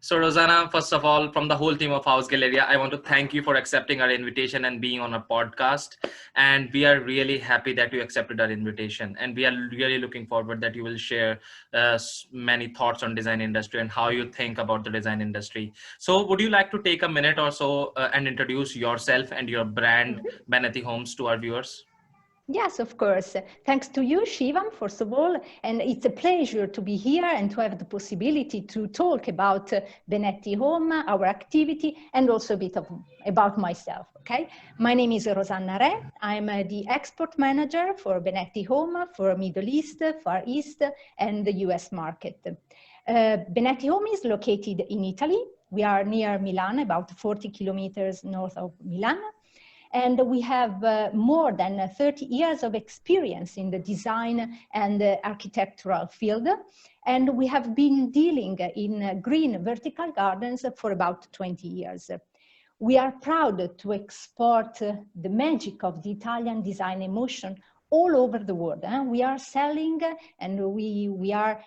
So Rosanna, first of all, from the whole team of House Galleria, I want to thank you for accepting our invitation and being on our podcast. And we are really happy that you accepted our invitation. And we are really looking forward that you will share many thoughts on design industry and how you think about the design industry. So would you like to take a minute or so and introduce yourself and your brand, Benetti Homes, to our viewers? Yes, of course. Thanks to you, Shivam, first of all. And it's a pleasure to be here and to have the possibility to talk about Benetti Home, our activity, and also a bit about myself. Okay. My name is Rosanna Re. I'm the export manager for Benetti Home for Middle East, Far East, and the US market. Benetti Home is located in Italy. We are near Milan, about 40 kilometers north of Milan. And we have more than 30 years of experience in the design and architectural field. And we have been dealing in green vertical gardens for about 20 years. We are proud to export the magic of the Italian design emotion all over the world. We are selling and we are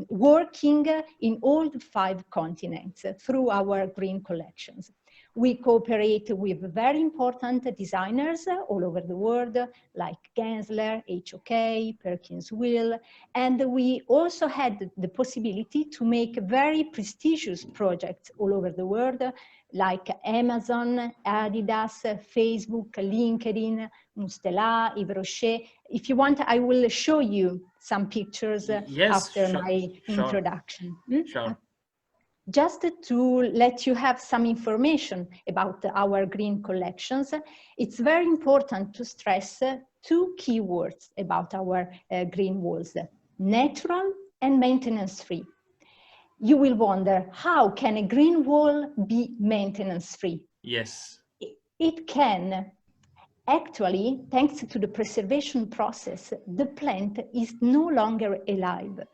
working in all the 5 continents through our green collections. We cooperate with very important designers all over the world, like Gensler, HOK, Perkins Will, and we also had the possibility to make very prestigious projects all over the world, like Amazon, Adidas, Facebook, LinkedIn, Mustela, Yves Rocher. If you want, I will show you some pictures after my introduction. Sure. Just to let you have some information about our green collections, it's very important to stress 2 keywords about our green walls: natural and maintenance-free. You will wonder, how can a green wall be maintenance-free? Yes. It can. Actually, thanks to the preservation process, the plant is no longer alive.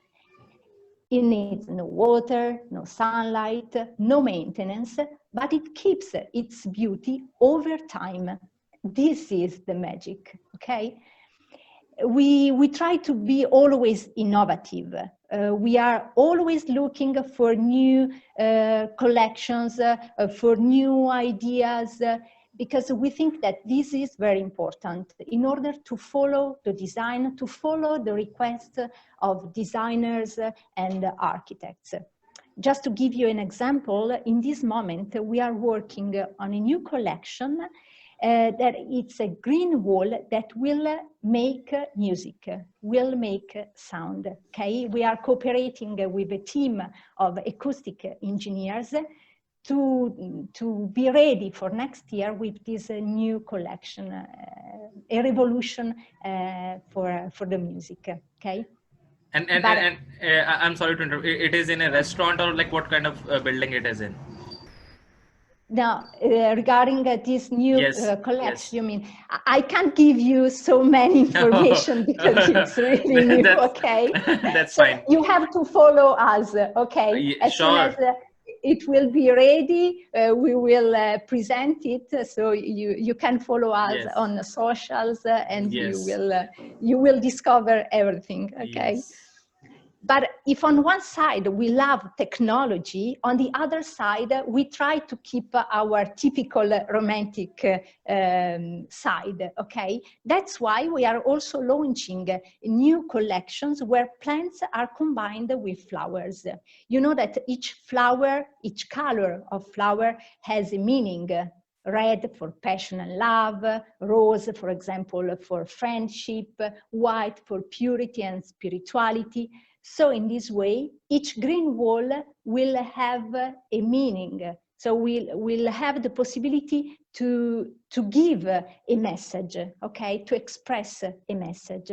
It needs no water, no sunlight, no maintenance, but it keeps its beauty over time. This is the magic, okay? We try to be always innovative. We are always looking for new collections, for new ideas, because we think that this is very important in order to follow the design, to follow the requests of designers and architects. Just to give you an example, in this moment, we are working on a new collection that it's a green wall that will make music, will make sound, okay? We are cooperating with a team of acoustic engineers to be ready for next year with this new collection, a revolution for the music, okay? And I'm sorry to interrupt. It is in a restaurant, or like what kind of building it is in? Now, regarding this new collection, you mean, I can't give you so many information because it's really new, okay? That's fine. You have to follow us, okay? As soon as it will be ready, we will present it, so you can follow us on the socials, and you will discover everything, okay? But if on one side we love technology, on the other side we try to keep our typical romantic side, okay? That's why we are also launching new collections where plants are combined with flowers. You know that each flower, each color of flower has a meaning. Red for passion and love, rose, for example, for friendship, white for purity and spirituality. So in this way, each green wall will have a meaning. So we'll have the possibility to give a message, okay, to express a message.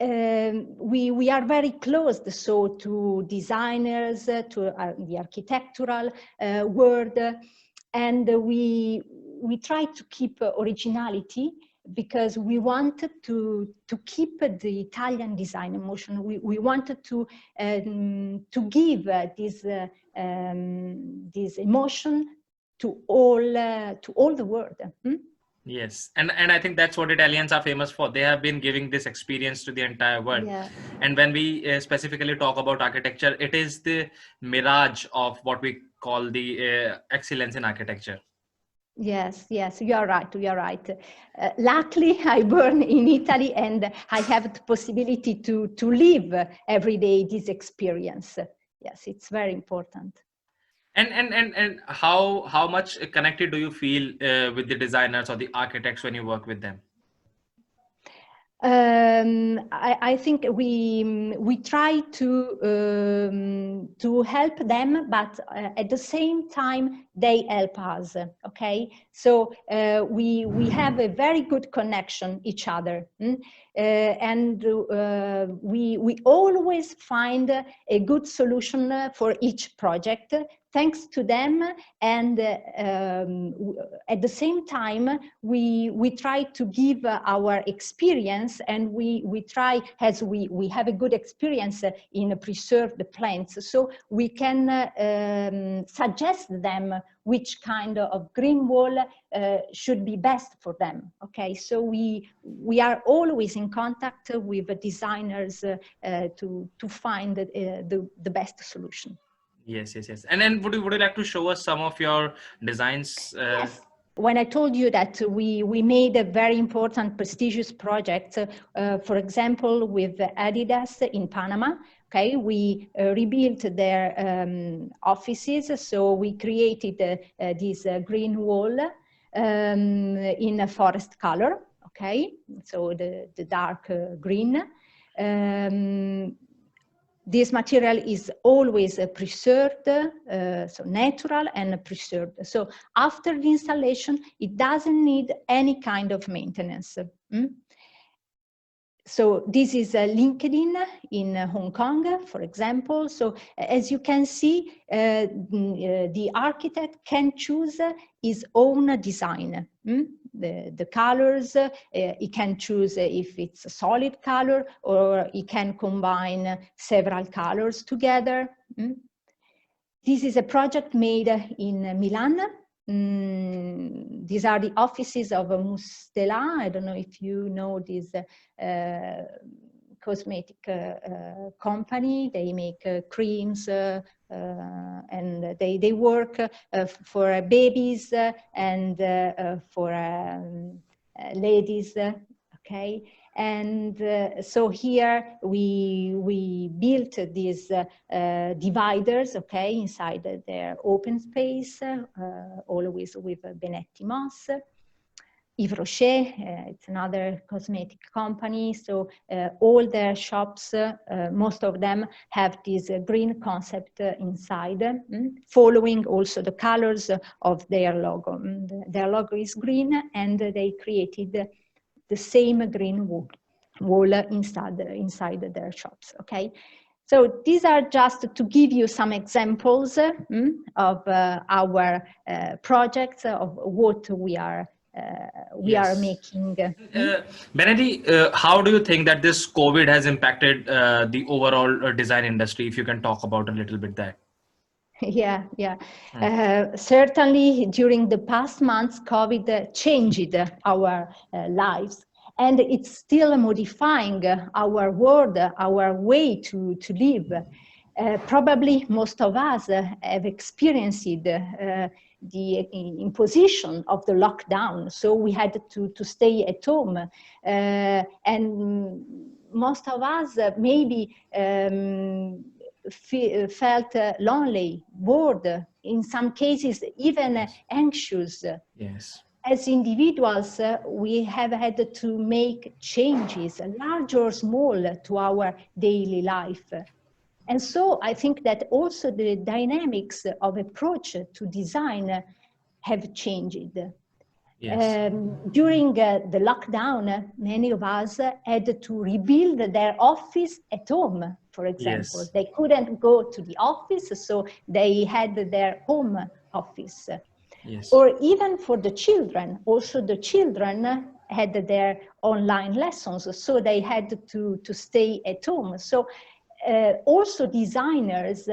We are very close, so to designers, to the architectural world, and we try to keep originality, because we wanted to keep the Italian design emotion. We wanted to give this emotion to all the world. Yes, and I think that's what Italians are famous for. They have been giving this experience to the entire world. Yeah. And when we specifically talk about architecture, it is the mirage of what we call the excellence in architecture. Yes, yes, you are right. You are right. Luckily, I born in Italy, and I have the possibility to live every day this experience. Yes, it's very important. And how much connected do you feel with the designers or the architects when you work with them? I think we try to help them, but at the same time they help us. Okay, so we have a very good connection each other, and we always find a good solution for each project. Thanks to them, and at the same time, we try to give our experience, and we try, as we have a good experience in preserved plants, so we can suggest them which kind of green wall should be best for them. Okay, so we are always in contact with the designers to find the best solution. Yes, yes, yes. And then would you like to show us some of your designs? Yes. When I told you that we made a very important prestigious project, for example, with Adidas in Panama, okay, we rebuilt their offices. So we created this green wall in a forest color, okay, so the dark green. This material is always preserved, so natural and preserved. So after the installation, it doesn't need any kind of maintenance. So this is LinkedIn in Hong Kong, for example. So as you can see, the architect can choose his own design. The colors, he can choose if it's a solid color, or he can combine several colors together. This is a project made in Milan. These are the offices of Mustela. I don't know if you know this cosmetic company. They make creams and they work for babies and for ladies. Okay, and so here we built these dividers, okay, inside their open space, always with Benetti MOSS. Yves Rocher, it's another cosmetic company. So all their shops, most of them have this green concept inside, following also the colors of their logo. Their logo is green, and they created the same green wall inside their shops, okay? So these are just to give you some examples of our projects, of what we are making. Benetti, how do you think that this COVID has impacted the overall design industry? If you can talk about a little bit that. Yeah. Certainly during the past months, COVID changed our lives, and it's still modifying our world, our way to live. Probably most of us have experienced the imposition of the lockdown, so we had to stay at home, and most of us maybe felt lonely, bored, in some cases even anxious. Yes. As individuals, we have had to make changes, large or small, to our daily life. And so I think that also the dynamics of approach to design have changed. Yes. During the lockdown, many of us had to rebuild their office at home, for example. Yes. They couldn't go to the office, so they had their home office. Yes. Or even for the children, also the children had their online lessons, so they had to stay at home. So Also designers,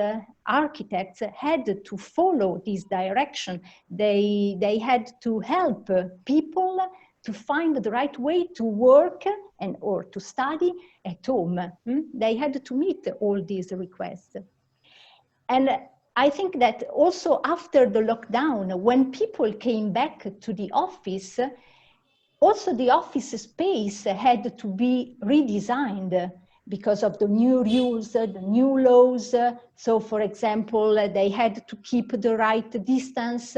architects had to follow this direction. They had to help people to find the right way to work and or to study at home. They had to meet all these requests. And I think that also after the lockdown, when people came back to the office, also the office space had to be redesigned because of the new rules, the new laws. So for example, they had to keep the right distance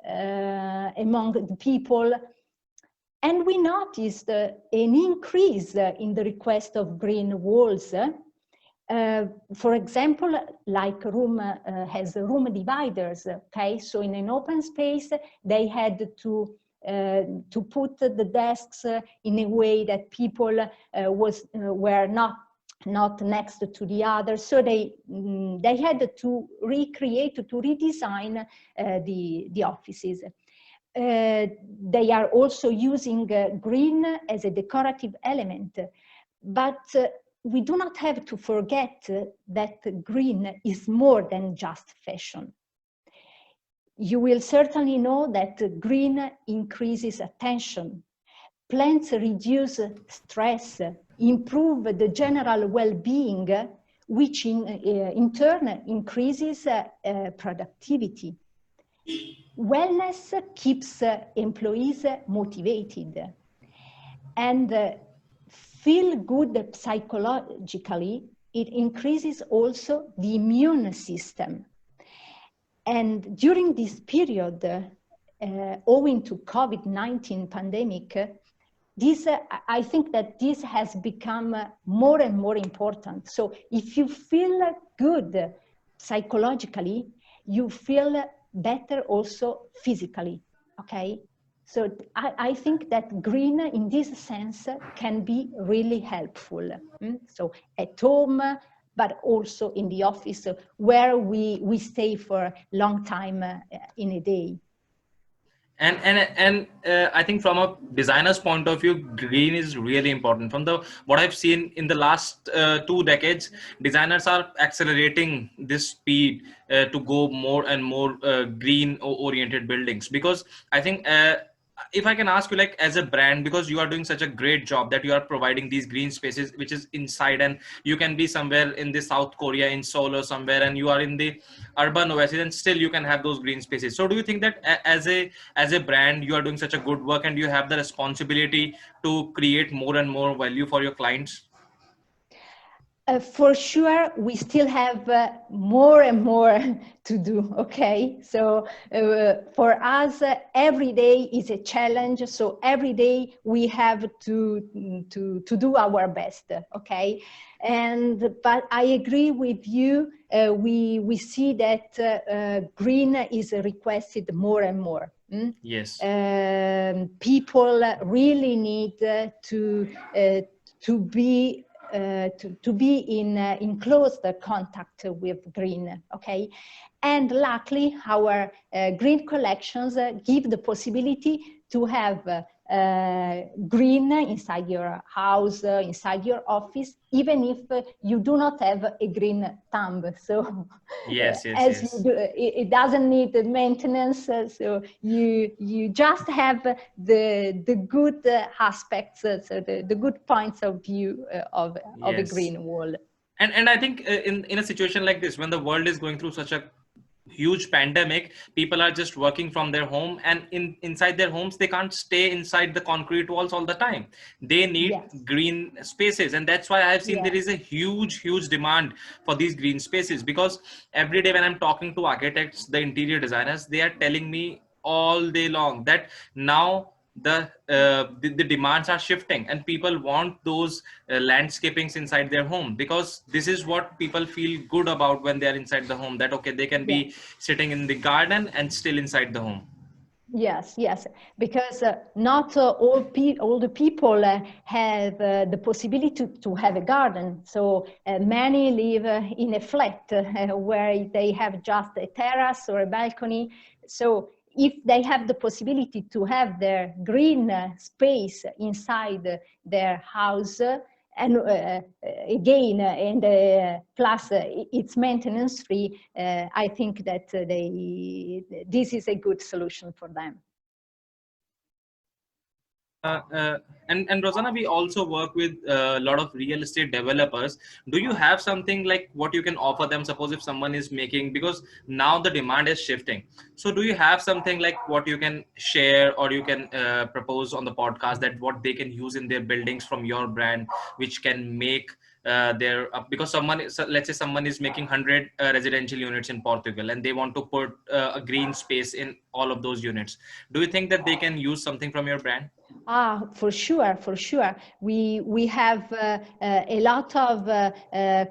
among the people. And we noticed an increase in the request of green walls. For example, like room has room dividers, okay? So in an open space, they had to put the desks in a way that people were not next to the other. So they had to recreate, to redesign the offices. They are also using green as a decorative element, but we do not have to forget that green is more than just fashion. You will certainly know that green increases attention. Plants reduce stress, improve the general well-being, which in turn increases productivity. Wellness keeps employees motivated, and feel good psychologically, it increases also the immune system. And during this period, owing to COVID-19 pandemic, I think that this has become more and more important. So if you feel good psychologically, you feel better also physically, okay? So I think that green in this sense can be really helpful. So at home, but also in the office where we stay for a long time in a day. And I think from a designer's point of view, green is really important. From the what I've seen in the last 2 decades, designers are accelerating this speed to go more and more green oriented buildings, because I think if I can ask you, like, as a brand, because you are doing such a great job that you are providing these green spaces which is inside, and you can be somewhere in the South Korea, in Seoul or somewhere, and you are in the urban oasis, and still you can have those green spaces. So do you think that as a brand, you are doing such a good work and you have the responsibility to create more and more value for your clients? For sure, we still have more and more to do, okay? So for us, every day is a challenge. So every day we have to do our best, okay? But I agree with you. We see that green is requested more and more. Yes. People really need to be in close contact with green, okay? And luckily, our green collections give the possibility to have green inside your house, inside your office, even if you do not have a green thumb. So Yes, as yes. you do, it doesn't need maintenance. So you just have the good aspects, so the good points of view of a Yes. green wall. And I think in a situation like this, when the world is going through such a huge pandemic, people are just working from their home, and inside their homes they can't stay inside the concrete walls all the time. They need Yes. green spaces, and that's why I have seen there is Yes. a huge demand for these green spaces. Because every day when I'm talking to architects, the interior designers, they are telling me all day long that now the demands are shifting, and people want those landscapings inside their home, because this is what people feel good about when they are inside the home, that okay, they can Yes. be sitting in the garden and still inside the home. Yes, yes, because not all the people have the possibility to have a garden. So many live in a flat where they have just a terrace or a balcony. So if they have the possibility to have their green space inside their house, and again, plus it's maintenance free. I think that this is a good solution for them. And Rosanna, we also work with a lot of real estate developers. Do you have something like what you can offer them? Suppose if someone is making, because now the demand is shifting. So do you have something like what you can share or you can propose on the podcast that what they can use in their buildings from your brand, which can make their because let's say someone is making 100 residential units in Portugal and they want to put a green space in all of those units. Do you think that they can use something from your brand? For sure, for sure. We have a lot of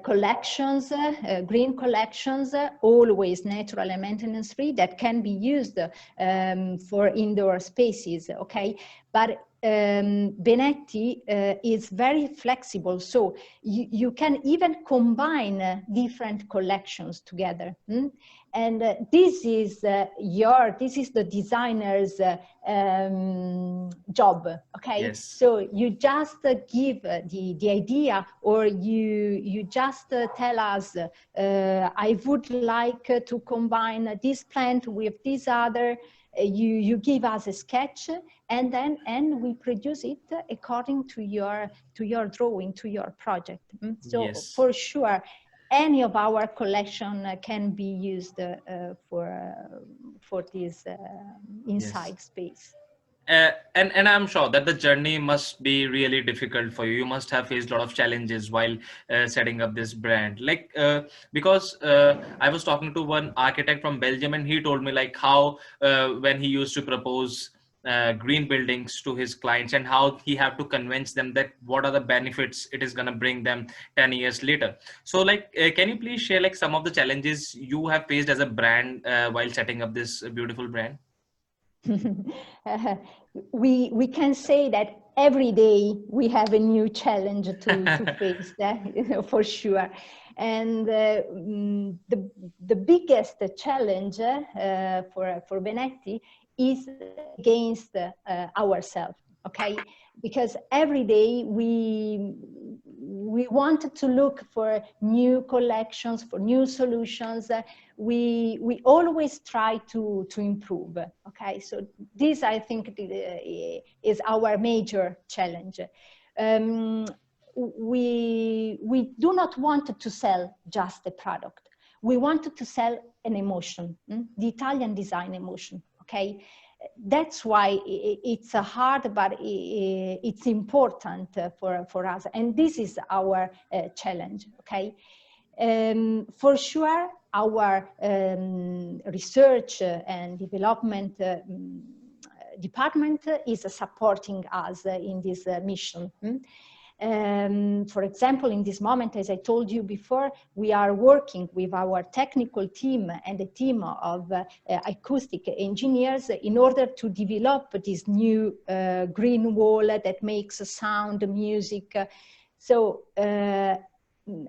collections, green collections, always natural and maintenance free, that can be used for indoor spaces. Okay, but Benetti is very flexible, so you can even combine different collections together. And this is the designer's job. Okay, Yes. so you just give the idea, or you just tell us I would like to combine this plant with this other. You give us a sketch, and we produce it according to your drawing, to your project. So Yes. for sure, any of our collection can be used for this inside space. And I'm sure that the journey must be really difficult for you. You must have faced a lot of challenges while setting up this brand. Because I was talking to one architect from Belgium, and he told me like how when he used to propose green buildings to his clients, and how he have to convince them that what are the benefits it is going to bring them 10 years later. So can you please share like some of the challenges you have faced as a brand while setting up this beautiful brand? We can say that every day we have a new challenge to face, that for sure. And the biggest challenge for Benetti is against ourselves. Okay, because every day we wanted to look for new collections, for new solutions. We always try to improve. Okay, so this, I think, is our major challenge. We do not want to sell just a product. We wanted to sell an emotion, the Italian design emotion. Okay, that's why it's hard, but it's important for us, and this is our challenge. Okay, for sure, our research and development department is supporting us in this mission. For example, in this moment, as I told you before, we are working with our technical team and a team of acoustic engineers in order to develop this new green wall that makes sound, music. So,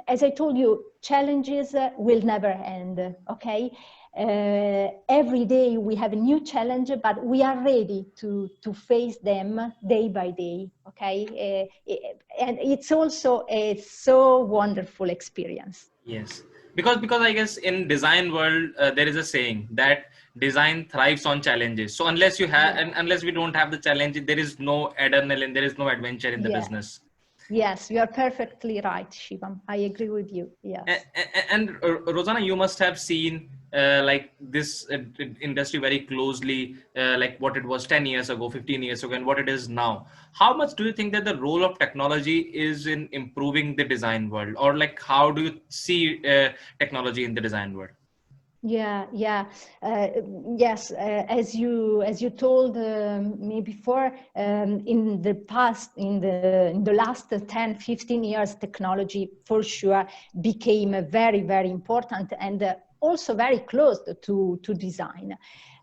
as I told you, challenges will never end, okay? Every day we have a new challenge, but we are ready to face them day by day, okay? And it's also a so wonderful experience. Yes, because I guess in design world there is a saying that design thrives on challenges. So unless you have, and unless we don't have the challenge, there is no adrenaline, there is no adventure in the business. Yes, you are perfectly right, Shivam. I agree with you. Yes. And Rosanna, you must have seen like this industry very closely, like what it was 10 years ago, 15 years ago, and what it is now. How much do you think that the role of technology is in improving the design world, or like how do you see technology in the design world? Yeah. Yes, as you told me before, in the past, in the last 10, 15 years, technology for sure became very, very important, and also very close to design.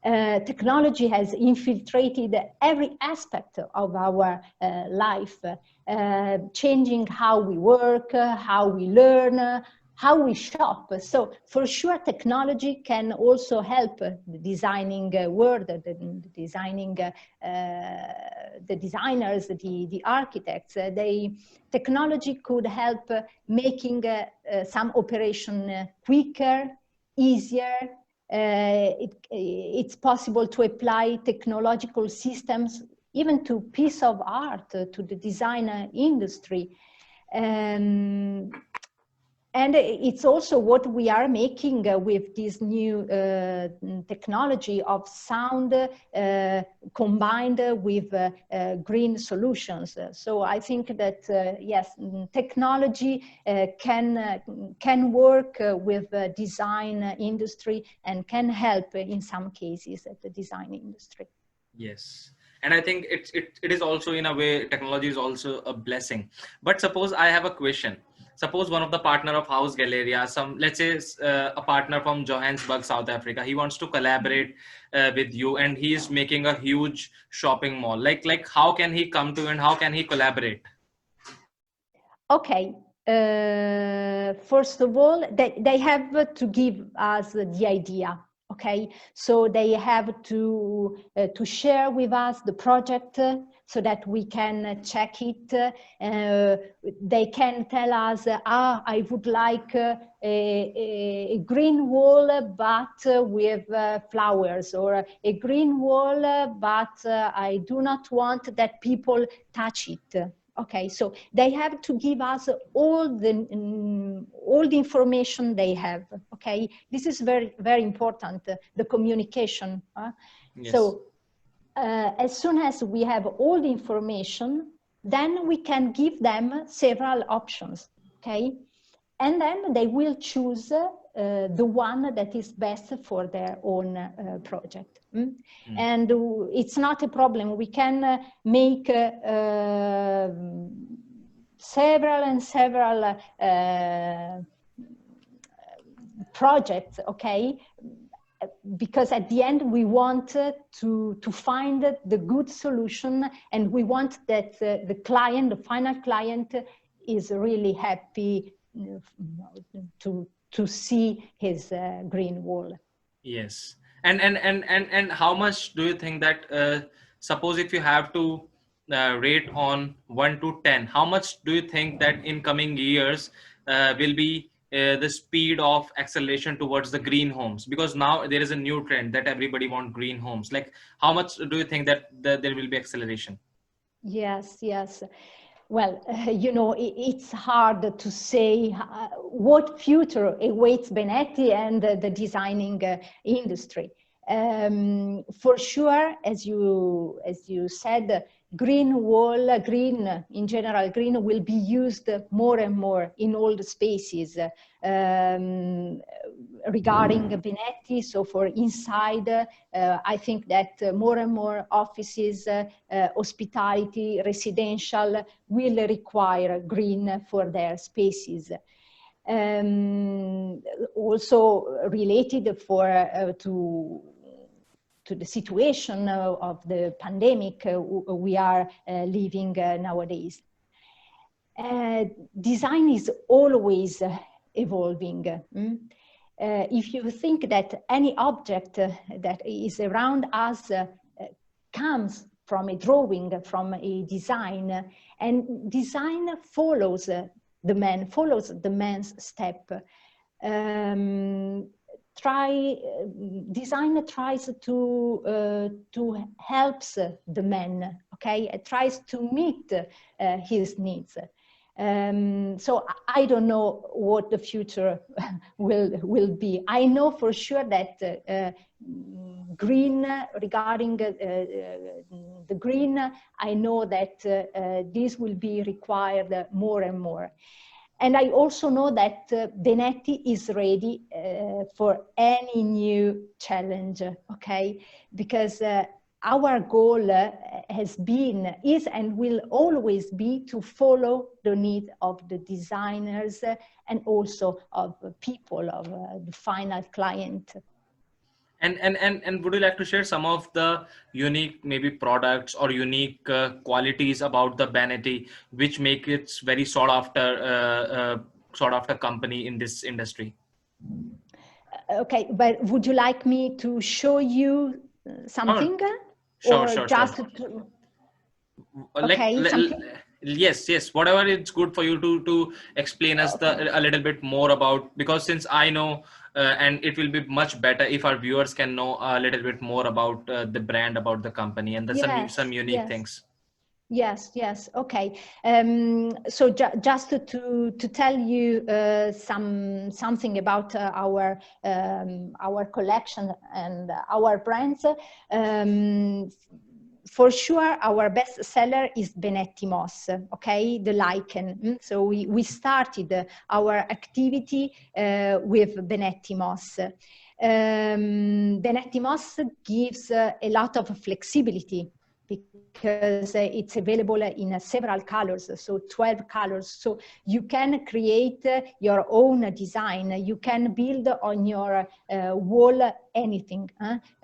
Technology has infiltrated every aspect of our life, changing how we work, how we learn, how we shop. So for sure, technology can also help the designing world, the designing, the designers, the architects. Technology could help making some operation quicker, easier. It's possible to apply technological systems even to piece of art, to the design industry. And it's also what we are making with this new technology of sound combined with green solutions. So I think that, yes, technology can work with the design industry and can help in some cases at the design industry. Yes. And I think it is also, in a way, technology is also a blessing. But suppose I have a question. Suppose one of the partner of House Galleria, let's say a partner from Johannesburg, South Africa, he wants to collaborate with you, and he is making a huge shopping mall. Like how can he come to, and how can he collaborate? Okay. First of all, they have to give us the idea. Okay, so they have to share with us the project so that we can check it. They can tell us, I would like a green wall, but with flowers, or a green wall, but I do not want that people touch it. Okay, so they have to give us all the information they have. Okay, this is very, very important, the communication. Yes. So as soon as we have all the information, then we can give them several options. Okay, and then they will choose the one that is best for their own project. And it's not a problem. We can make several projects, okay? Because at the end we want to find the good solution, and we want that the client, the final client, is really happy to see his green wall. Yes. And how much do you think that, suppose if you have to rate on 1 to 10, how much do you think that in coming years will be the speed of acceleration towards the green homes? Because now there is a new trend that everybody wants green homes. Like, how much do you think that there will be acceleration? Yes, yes. Well, you know, it's hard to say what future awaits Benetti and the designing industry. For sure, as you said, green wall, green in general, green will be used more and more in all the spaces. Regarding Benetti, so for inside, I think that more and more offices, hospitality, residential will require green for their spaces. Also related to the situation of the pandemic we are living nowadays. Design is always evolving. If you think that any object that is around us comes from a drawing, from a design, and design follows the man's step. Design tries to help the man, okay? It tries to meet his needs. So I don't know what the future will be. I know for sure that green, regarding the green, I know that this will be required more and more. And I also know that Benetti is ready for any new challenge, okay? Because our goal has been, is, and will always be to follow the need of the designers and also of people, of the final client. And would you like to share some of the unique maybe products or unique qualities about the Benetti which make it very sought after sort of a company in this industry. Okay, but would you like me to show you Oh, something, sure, or sure, sure. just to, Like, okay, something? yes, yes, whatever it's good for you to explain us the Okay. a little bit more about, because since I know, and it will be much better if our viewers can know a little bit more about the brand, about the company, and the some Yes, unique yes. things. Yes, yes. Okay. So just to tell you something about our collection and our brands. For sure, our best seller is Benetti MOSS, okay, the lichen. So we started our activity with Benetti MOSS. Benetti MOSS gives a lot of flexibility, because it's available in several colors, so 12 colors. So you can create your own design. You can build on your wall anything.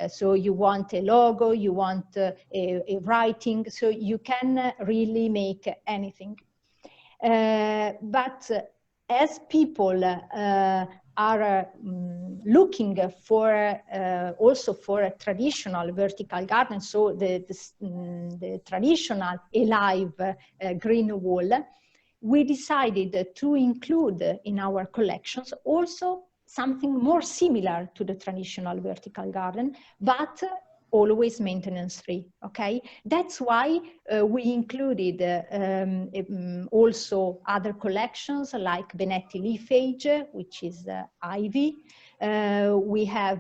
So you want a logo, you want a writing, so you can really make anything. But as people are looking for also for a traditional vertical garden, so the traditional alive green wall, we decided to include in our collections also something more similar to the traditional vertical garden, but always maintenance free. Okay, that's why we included also other collections like Benetti leafage, which is ivy. We have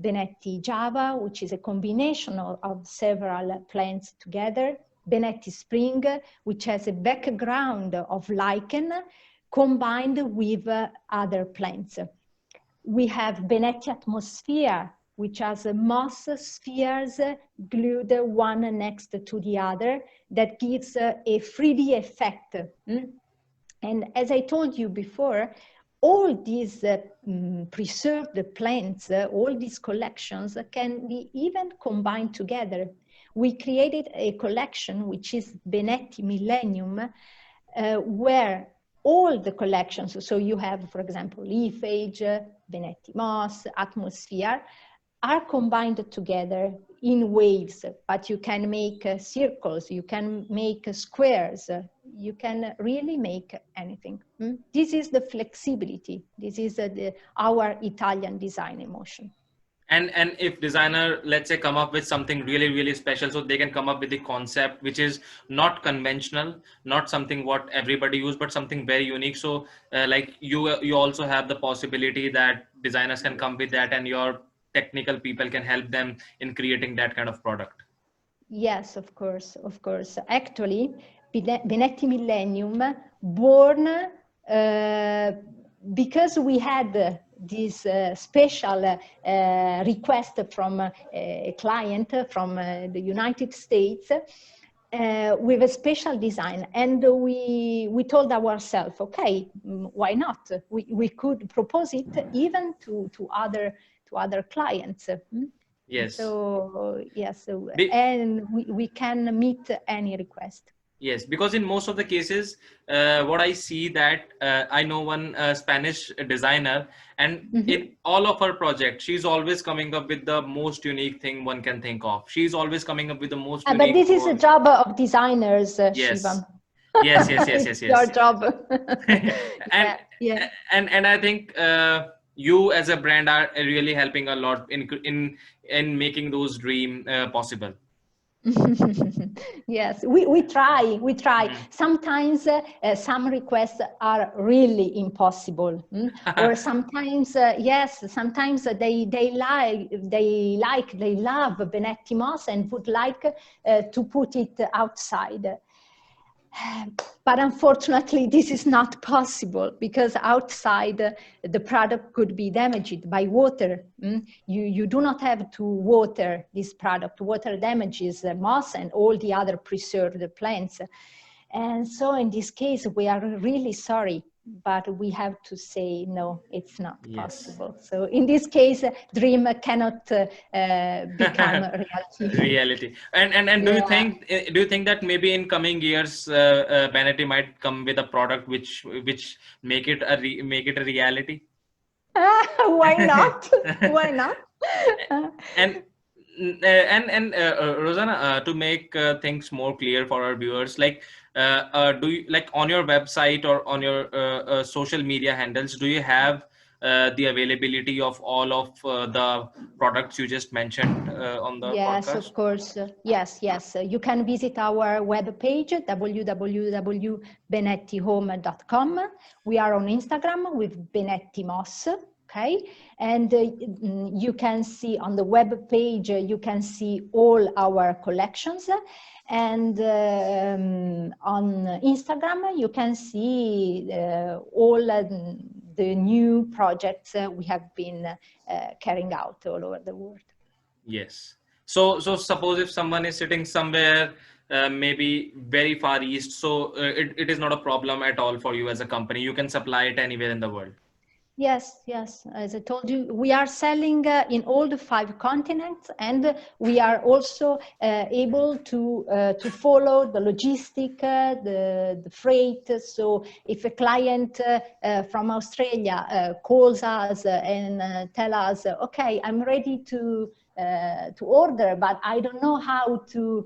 Benetti java, which is a combination of several plants together. Benetti spring, which has a background of lichen combined with other plants. We have Benetti atmosphere, which has moss spheres glued one next to the other, that gives a 3D effect. And as I told you before, all these preserved plants, all these collections can be even combined together. We created a collection which is Benetti Millennium, where all the collections, so you have, for example, leafage, Benetti moss, atmosphere, are combined together in waves, but you can make circles, you can make squares, you can really make anything. This is the flexibility. This is our Italian design emotion. And if designer, let's say, come up with something really really special, so they can come up with the concept which is not conventional, not something what everybody use, but something very unique. So like you also have the possibility that designers can come with that, and your technical people can help them in creating that kind of product. Yes, of course, of course. Actually, Benetti Millennium born because we had this special request from a client from the United States with a special design, and we told ourselves, okay, why not? We could propose it even to other clients. Yes. So yes, Be- and we can meet any request. Yes, because in most of the cases, what I see that I know one Spanish designer, and in all of her projects, she's always coming up with the most unique thing one can think of. She's always coming up with the most But unique this is a walls. job of designers, Yes, Shivam. yes, yes, yes, yes, It's your yes. job. and Yeah, yeah. and I think you as a brand are really helping a lot in making those dream possible. Yes, we try, we try. Mhm. Sometimes some requests are really impossible, or sometimes yes, sometimes they love Benetti moss and would like to put it outside. But unfortunately, this is not possible, because outside the product could be damaged by water. You do not have to water this product. Water damages moss and all the other preserved plants. And so in this case, we are really sorry, but we have to say, no, it's not Yes. possible. So in this case, dream cannot become a reality. Reality. And Yeah. do you think that maybe in coming years, Benetti might come with a product which make it a reality? Why not? Why not? and Rosanna, to make things more clear for our viewers, like do you, like, on your website or on your social media handles, do you have the availability of all of the products you just mentioned on the Yes, podcast? of course. Yes, yes. You can visit our webpage, www.benettihome.com. We are on Instagram with Benetti MOSS. Okay, and you can see on the web page, you can see all our collections, and on Instagram you can see all the new projects we have been carrying out all over the world. Yes. So suppose if someone is sitting somewhere, maybe very far east, so it is not a problem at all for you as a company. You can supply it anywhere in the world. Yes, yes. As I told you, we are selling in all the 5 continents, and we are also able to follow the logistic, the freight. So if a client from Australia calls us and tell us, okay, I'm ready to order, but I don't know how to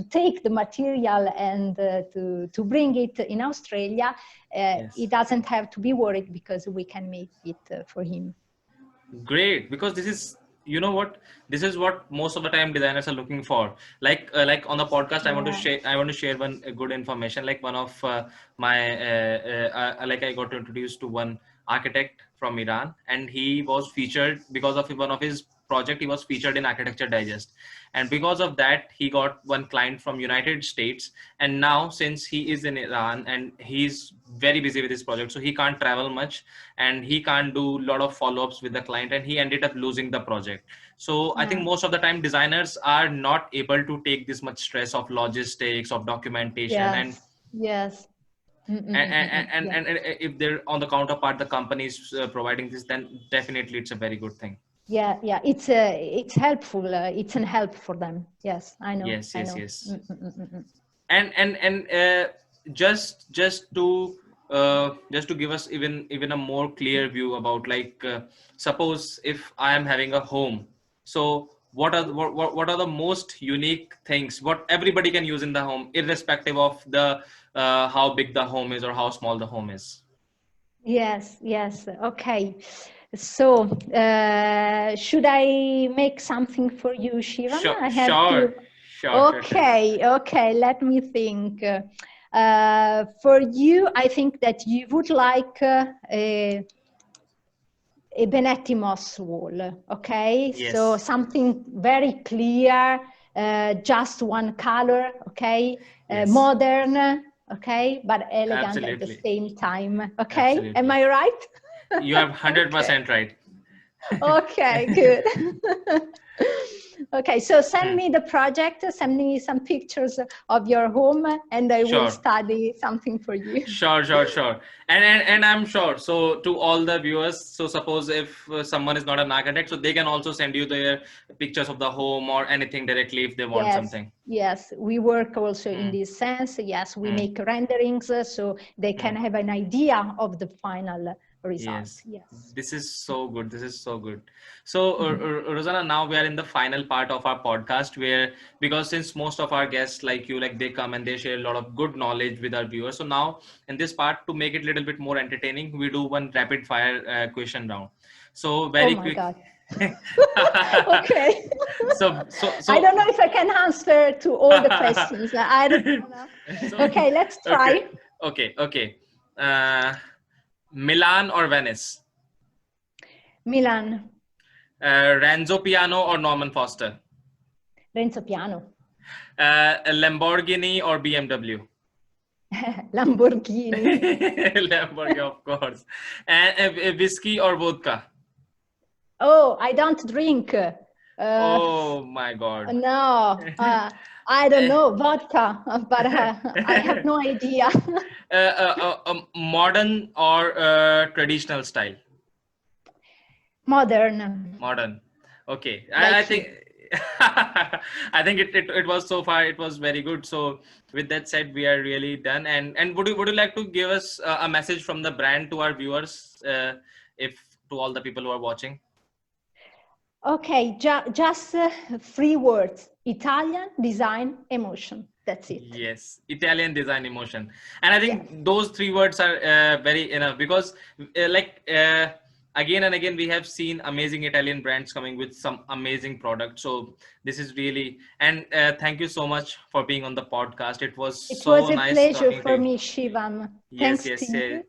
take the material and to bring it in Australia. He Yes. doesn't have to be worried because we can make it for him. Great, because this is, you know what, this is what most of the time designers are looking for. Like on the podcast, Yeah. I want to share one good information. Like one of my like I got introduced to one architect from Iran, and he was featured because of one of his project. He was featured in Architecture Digest, and because of that, he got one client from United States. And now, since he is in Iran and he's very busy with his project, so he can't travel much and he can't do a lot of follow-ups with the client, and he ended up losing the project. So I think Yeah. most of the time designers are not able to take this much stress of logistics, of documentation, and Yes. Yes. Yeah. if they're on the counterpart, the companies providing this, then definitely it's a very good thing. Yeah. Yeah. It's helpful. It's an help for them. Yes, I know. Yes, I yes, know. yes. And just to give us even a more clear view about, like, suppose if I am having a home, so what are the most unique things what everybody can use in the home, irrespective of the how big the home is or how small the home is? Yes. Yes. Okay. So, should I make something for you, Shivam? Sure, I have to. sure, sure. Okay, okay, let me think. For you, I think that you would like a Benetti MOSS wall, okay? So Yes, something very clear, just one color, okay? yes, Modern, okay? But elegant at the absolutely, same time, okay? Am absolutely. I right? You are Okay. 100% right. Okay, good. Okay, so send Hmm. me the project, send me some pictures of your home, and I will Sure. study something for you. Sure. And I'm sure. So to all the viewers, so suppose if someone is not an architect, so they can also send you their pictures of the home or anything directly if they want Yes, something. yes, we work also in Hmm. this sense. Yes, we Hmm. make renderings so they can Hmm. have an idea of the final result. Yes, Yes. this is so good. This is so good. So, Rosanna, now we are in the final part of our podcast where, because since most of our guests like you, like they come and they share a lot of good knowledge with our viewers. So now in this part, to make it a little bit more entertaining, we do one rapid fire question round. So Oh very my quick. God. Okay. I don't So know if I can answer to all the questions. I don't know. so Okay, let's okay, try. okay. Uh, Milan or Venice? Milan, Renzo Piano or Norman Foster? Renzo Piano, A Lamborghini or BMW? Lamborghini. Lamborghini, of course. And a whiskey or vodka? Oh, I don't drink. Uh, Oh my God. no, I don't know, vodka, but I have no idea. Modern or traditional style? Modern, Modern. Okay. I like think you. I think it was so far it was very good. So with that said, we are really done. And would you like to give us a message from the brand to our viewers, if to all the people who are watching? Okay, just three words: Italian, design, emotion. That's it. Yes, Italian design emotion, and I Yes. think those three words are very enough because, again and again, we have seen amazing Italian brands coming with some amazing products. So this is really, and thank you so much for being on the podcast. It was It so was a nice pleasure talking to for you. me, Shivam. Yes, Thanks to yes, you.